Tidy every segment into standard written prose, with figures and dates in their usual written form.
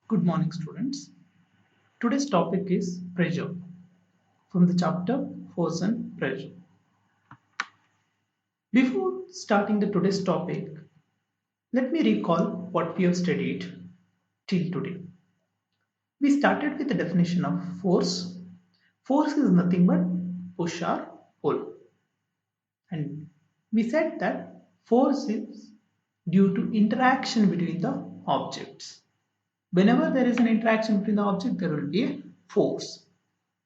Good morning, students. Today's topic is pressure from the chapter Force and Pressure. Before starting the today's topic, let me recall what we have studied till today. We started with the definition of force. Force is nothing but push or pull. And we said that force is due to interaction between the objects. Whenever there is an interaction between the object, there will be a force.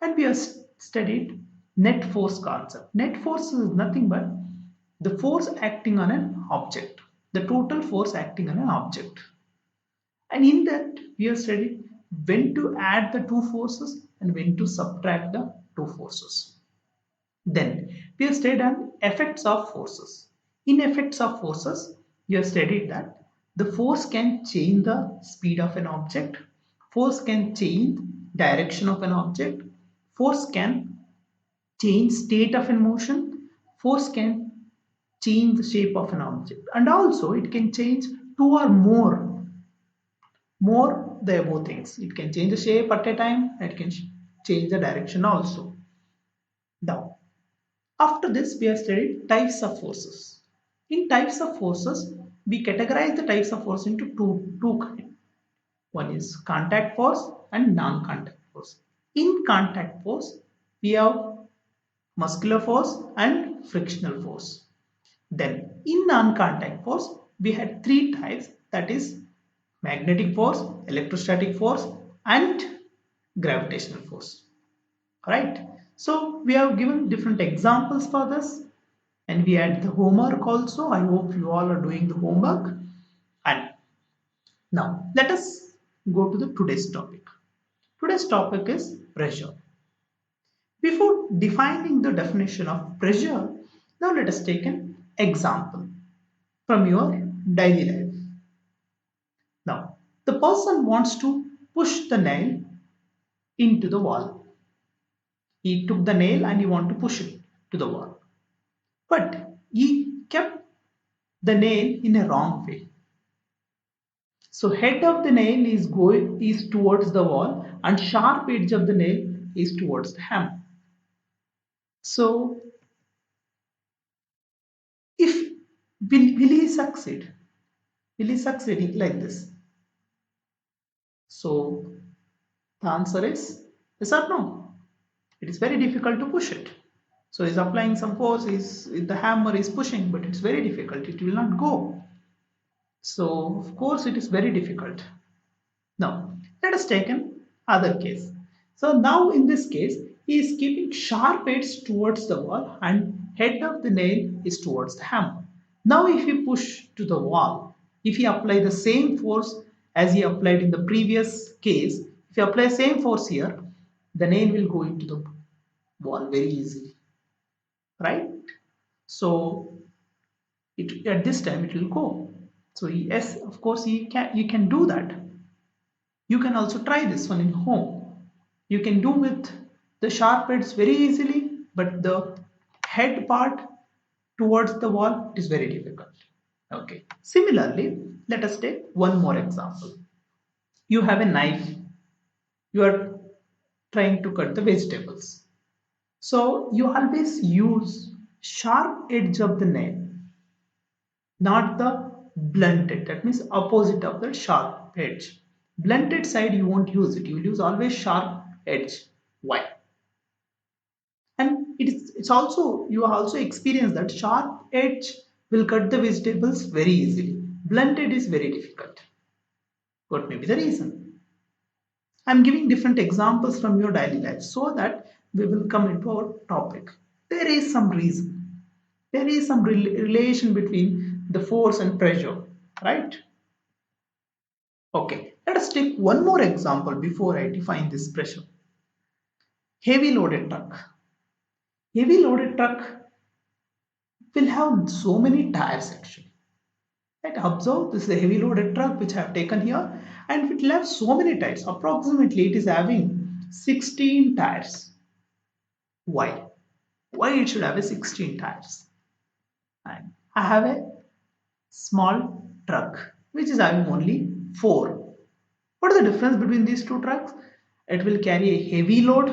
And we have studied net force concept. Net force is nothing but the force acting on an object, the total force acting on an object. And in that, we have studied when to add the two forces and when to subtract the two forces. Then we have studied on effects of forces. In effects of forces, we have studied that the force can change the speed of an object, force can change direction of an object, force can change state of a motion, force can change the shape of an object, and also it can change two or more the above things. It can change the shape at a time, it can change the direction also. Now, after this, we have studied types of forces. In types of forces, we categorize the types of force into two kinds. One is contact force and non-contact force. In contact force, we have muscular force and frictional force. Then in non-contact force, we had three types, that is magnetic force, electrostatic force and gravitational force. Right? So we have given different examples for this and we had the homework also. I hope you all are doing the homework. And now let us go to the today's topic. Today's topic is pressure. Before defining the definition of pressure, now let us take an example from your daily life. Now, the person wants to push the nail into the wall. He took the nail and he want to push it to the wall. But he kept the nail in a wrong way. So head of the nail is towards the wall and sharp edge of the nail is towards the hammer. So if will he succeed? Will he succeed like this? So the answer is yes or no. It is very difficult to push it. So he's applying some force, the hammer is pushing, but it's very difficult. It will not go. So of course it is very difficult. Now let us take an other case. So now in this case, he is keeping sharp edge towards the wall and head of the nail is towards the hammer. Now if he push to the wall, if he apply the same force as he applied in the previous case, if you apply same force here, the nail will go into the wall very easily, right? So at this time it will go. So yes, of course you can do that. You can also try this one in home. You can do with the sharp edge very easily, but the head part towards the wall is very difficult. Okay. Similarly, let us take one more example. You have a knife. You are trying to cut the vegetables. So you always use sharp edge of the nail, not the blunted. That means opposite of the sharp edge. Blunted side you won't use it. You will use always sharp edge. Why? And it's also you also experience that sharp edge will cut the vegetables very easily. Blunted is very difficult. What may be the reason? I'm giving different examples from your daily life so that we will come into our topic. There is some reason. There is some relation between the force and pressure, right? Okay, let us take one more example before I define this pressure. Heavy loaded truck. Heavy loaded truck will have so many tires actually. Right? Observe this is a heavy loaded truck which I have taken here and it will have so many tires. Approximately it is having 16 tires. Why? Why it should have a 16 tires? And I have a small truck which is having only 4. What is the difference between these two trucks? It will carry a heavy load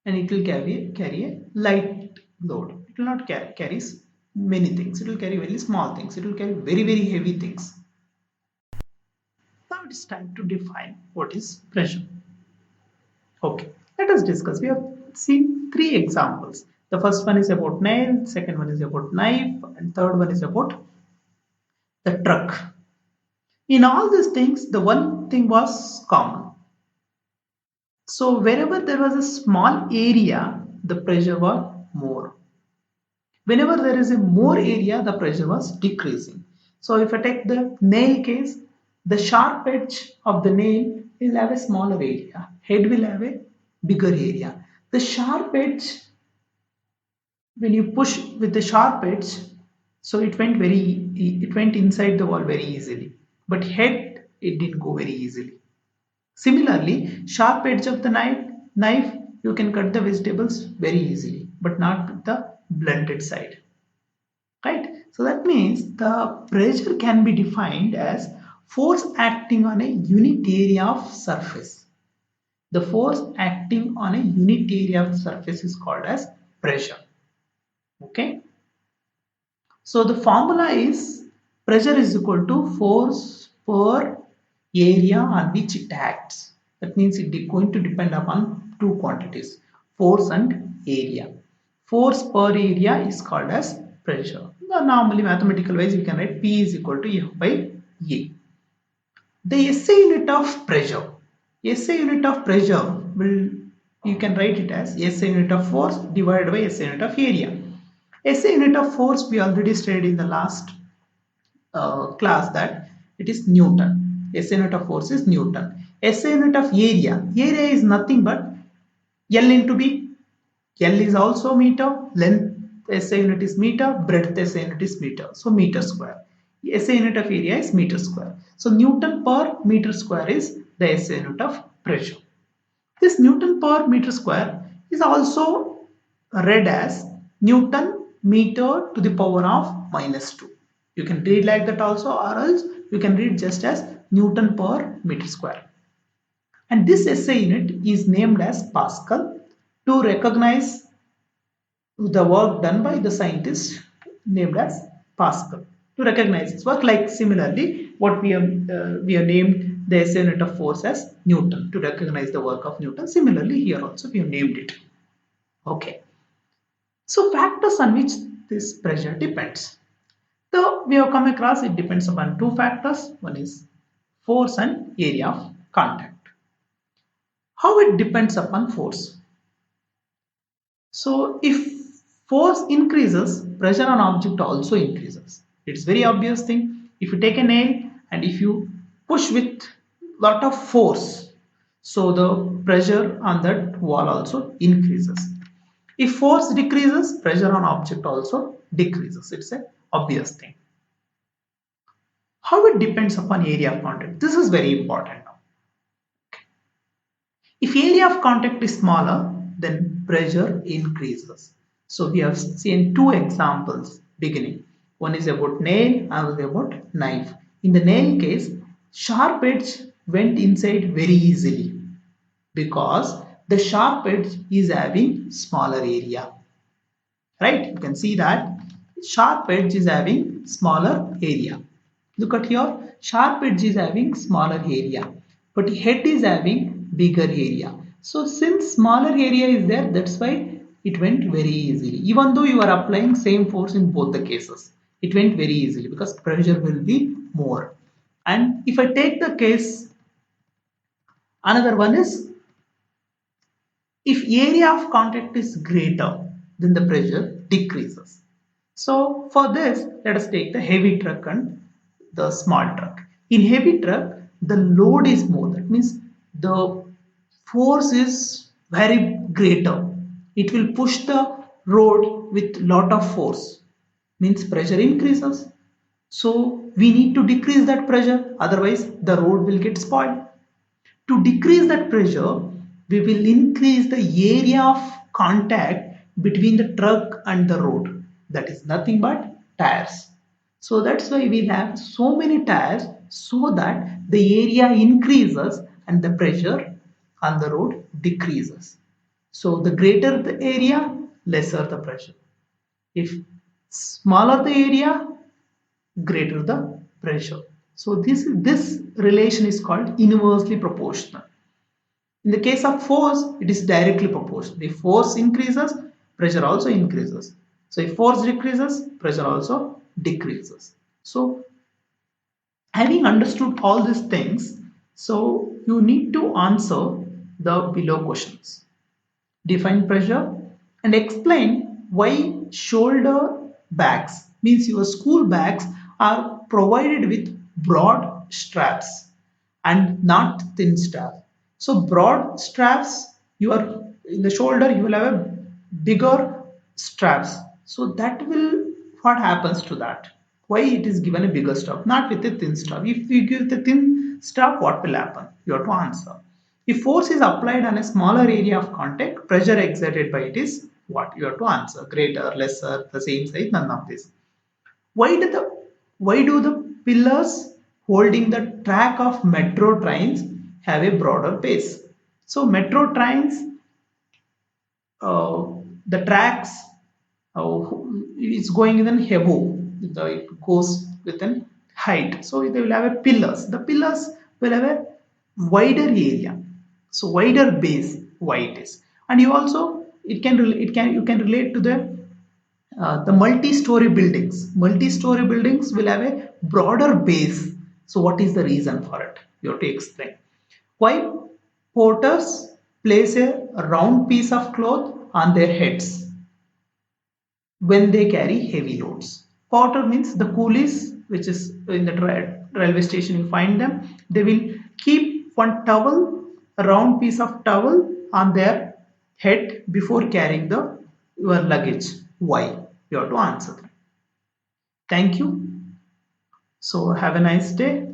and it will carry a light load. It will not carry many things. It will carry very small things. It will carry very heavy things. Now it is time to define what is pressure. Okay, let us discuss. We have seen three examples. The first one is about nail, second one is about knife, and third one is about the truck. In all these things, the one thing was common. So wherever there was a small area, the pressure was more. Whenever there is a more area, the pressure was decreasing. So if I take the nail case, the sharp edge of the nail will have a smaller area. Head will have a bigger area. The sharp edge, when you push with the sharp edge, so it went inside the wall very easily. But head, it didn't go very easily. Similarly, sharp edge of the knife, you can cut the vegetables very easily, but not with the blunted side. Right? So that means the pressure can be defined as force acting on a unit area of surface. The force acting on a unit area of surface is called as pressure. Okay? So the formula is pressure is equal to force per area on which it acts. That means it is going to depend upon two quantities, force and area. Force per area is called as pressure. Now, normally mathematical wise you can write P is equal to F by A. The SI unit of pressure. SI unit of pressure will, you can write it as SI unit of force divided by SI unit of area. SI unit of force we already studied in the last class that it is Newton. SI unit of force is Newton. SI unit of area. Area is nothing but L into B. L is also meter. Length SI unit is meter. Breadth SI unit is meter. So meter square. SI unit of area is meter square. So Newton per meter square is the SI unit of pressure. This Newton per meter square is also read as Newton meter to the power of -2. You can read like that also, or else you can read just as Newton per meter square. And this SI unit is named as Pascal to recognize the work done by the scientist named as Pascal. To recognize his work, like similarly, what we have named the SI unit of force as Newton to recognize the work of Newton. Similarly, here also we have named it. Okay. So factors on which this pressure depends. So we have come across it depends upon two factors. One is force and area of contact. How it depends upon force? So if force increases, pressure on object also increases. It's very obvious thing. If you take a nail and if you push with lot of force, so the pressure on that wall also increases. If force decreases, pressure on object also decreases. It's an obvious thing. How it depends upon area of contact? This is very important now. If area of contact is smaller, then pressure increases. So we have seen two examples beginning. One is about nail, another about knife. In the nail case, sharp edge went inside very easily because the sharp edge is having smaller area. Right? You can see that sharp edge is having smaller area. Look at here, sharp edge is having smaller area, but head is having bigger area. So since smaller area is there, that's why it went very easily. Even though you are applying same force in both the cases, it went very easily because pressure will be more. And if I take the case, another one is if area of contact is greater, then the pressure decreases. So for this, let us take the heavy truck and the small truck. In heavy truck, the load is more. That means the force is very greater. It will push the road with lot of force. Means pressure increases. So we need to decrease that pressure. Otherwise, the road will get spoiled. To decrease that pressure, we will increase the area of contact between the truck and the road. That is nothing but tires. So that's why we have so many tires so that the area increases and the pressure on the road decreases. So the greater the area, lesser the pressure. If smaller the area, greater the pressure. So this relation is called inversely proportional. In the case of force, it is directly proportional. If force increases, pressure also increases. So if force decreases, pressure also decreases. So having understood all these things, so you need to answer the below questions. Define pressure and explain why shoulder bags, means your school bags, are provided with broad straps and not thin straps. So broad straps, you are in the shoulder, you will have a bigger straps. So that will, what happens to that? Why it is given a bigger strap, not with a thin strap? If you give the thin strap, what will happen? You have to answer. If force is applied on a smaller area of contact, pressure exerted by it is what? You have to answer. Greater, lesser, the same size, none of this. Why do the pillars holding the track of metro trains have a broader base? So metro trains, uh, the tracks, uh, is going in above, it goes within height, so they will have a pillars. The pillars will have a wider area, so wider base, why it is. And you also, you can relate to the multi-story buildings. Multi-story buildings will have a broader base. So what is the reason for it? You have to explain. Why porters place a round piece of cloth on their heads when they carry heavy loads. Porter means the coolies, which is in the railway station, you find them. They will keep one towel, a round piece of towel on their head before carrying the your luggage. Why? You have to answer them. Thank you. So have a nice day.